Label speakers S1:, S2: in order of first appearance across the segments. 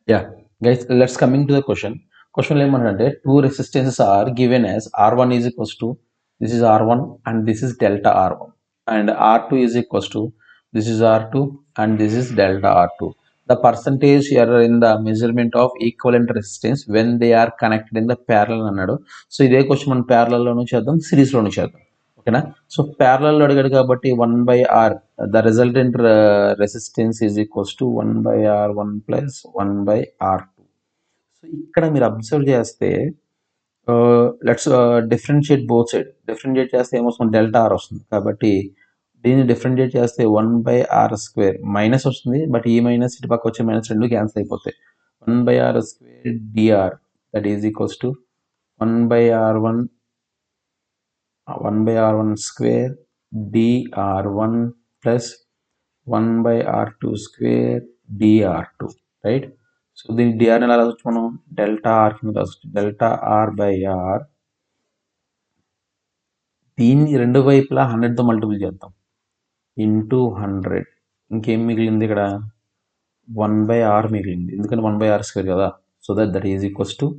S1: Yeah, guys, let's coming to the question. Question ఏమంటే two resistances are given as R1 is equals to this is R1 and this is delta R1 and R2 is equals to this is R2 and this is delta R2. The percentage error in the measurement of equivalent resistance when they are connected in the parallel అన్నాడు. So ఇదే question మనం parallel లోను చేద్దాం, series లోను చేద్దాం. ఓకేనా? So parallel అడిగాడు కాబట్టి 1/R the resultant resistance is equals to 1/R1 plus 1/R2. So ఇక్కడ మీరు అబ్జర్వ్ చేస్తే let's differentiate both side. Differentiate చేస్తే ఏమొస్తుంది, డెల్టా ఆర్ వస్తుంది. కాబట్టి దీన్ని డిఫరెన్షియేట్ చేస్తే 1/R² మైనస్ వస్తుంది, బట్ ఈ మైనస్ ఇటు పక్క వచ్చే మైనస్ రెండు క్యాన్సిల్ అయిపోతాయి. 1/R² dr that is equals to 1/R1 1/R1 square dr1 plus 1/R2 square dr2, right? So దీని dr ఎలా రావచ్చు మనం, డెల్టా ఆర్ కింద రావచ్చు. డెల్టా ఆర్ బై ఆర్, దీన్ని రెండు వైపులా 100తో మల్టిపుల్ చేద్దాం, ఇంటూ 100. ఇంకేం మిగిలింది ఇక్కడ, 1/R మిగిలింది, ఎందుకంటే 1/R² కదా. So that is equals to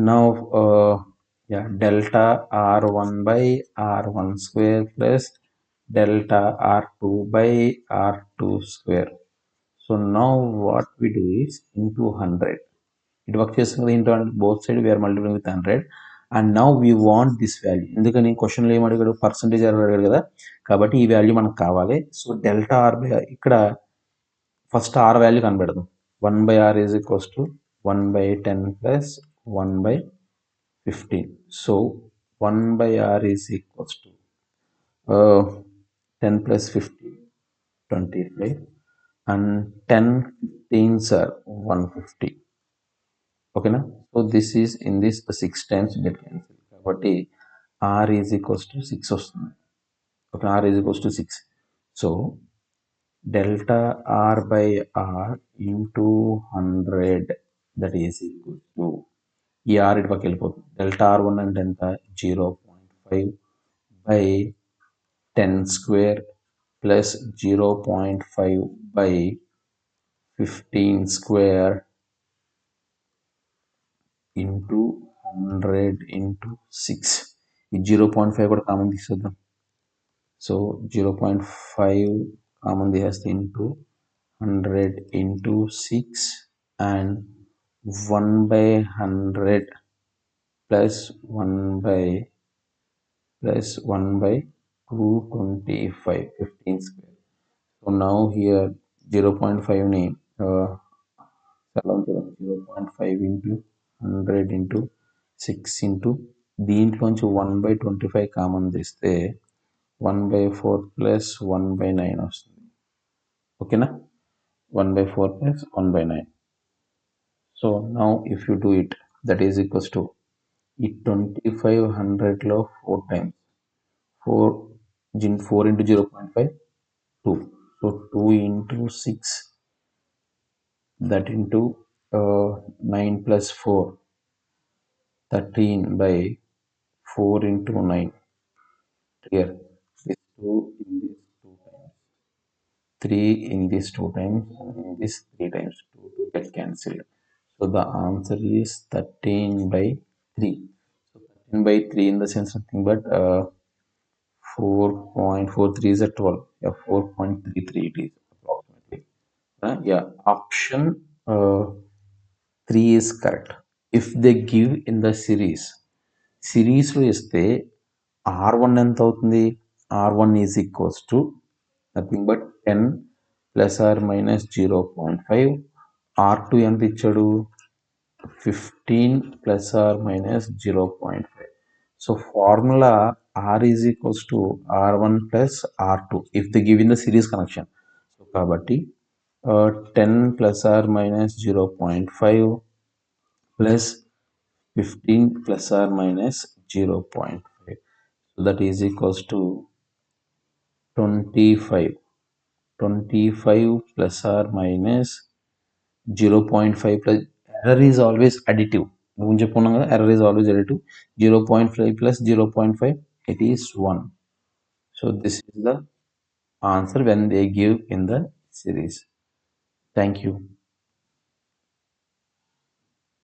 S1: now delta R1 by R1 square plus delta R2 by R2 square. So now what we do is into 100. It works into both sides, we are multiplying with 100. And now we want this value. ఎందుకని క్వశ్చన్లో ఏం అడిగాడు, percentage error అడిగాడు కదా, కాబట్టి ఈ value మనకు కావాలి. సో డెల్టా ఆర్ బై ఇక్కడ ఫస్ట్ ఆర్ వాల్యూ కనబెడదాం. 1/R is equals to 1/10 plus 1/15. So 1/R is equals to 10 plus 15, 25, and 10 15s are 150. Okay, na? So this is in this 6 times get cancelled. But R is equals to 6. Okay, R is equals to 6. So delta R by R into 100, that is equal to ఈ are ఇటు పక్క వెళ్ళిపోతుంది. Delta R1 అంటే ఎంత, 0.5 by 10 square plus 0.5 by 15 square into 100 into 6. ఈ 0.5 కూడా common తీసేద్దాం. So 0.5 common తీసేస్తే into 100 into 6 and 1/100 plus 1/225, 15 square. So now here 0.5 ni 0.5 into 100 into 6 into దీంట్లోంచి 1/25 కామన్ తీస్తే 1/4 ప్లస్ 1/9 వస్తుంది. ఓకేనా, 1/4 plus 1/9. So now if you do it, that is equals to ఈ 2500లో 4 times 4 into 0.5 2. So 2 into 6, that into 9 plus 4 13 by 4 into 9. Here this 2 in this 2 times, 3 in this 2 times, and in this 3 times, 2 to get cancelled. So the answer is 13 by 3. So 13 by 3 in the sense nothing but 4.43 is a 12. Yeah, 4.33 it is approximately. Yeah, option 3 is correct. If they give in the series లో ఇస్తే R1 ఎంత అవుతుంది, R1 is equals to nothing but 10 plus or minus 0.5. R2 ఎంత ఇచ్చాడు, 15 plus or minus 0.5. So formula R is equals to R1 plus R2 if they give in the series connection. So kabatti 10 plus or minus 0.5 plus 15 plus or minus 0.5. So that is equals to 25. 25 plus or minus 0.5 plus error is always additive. Error is always additive. 0.5 plus 0.5, it is 1. So this is the answer when they give in the series. Thank you.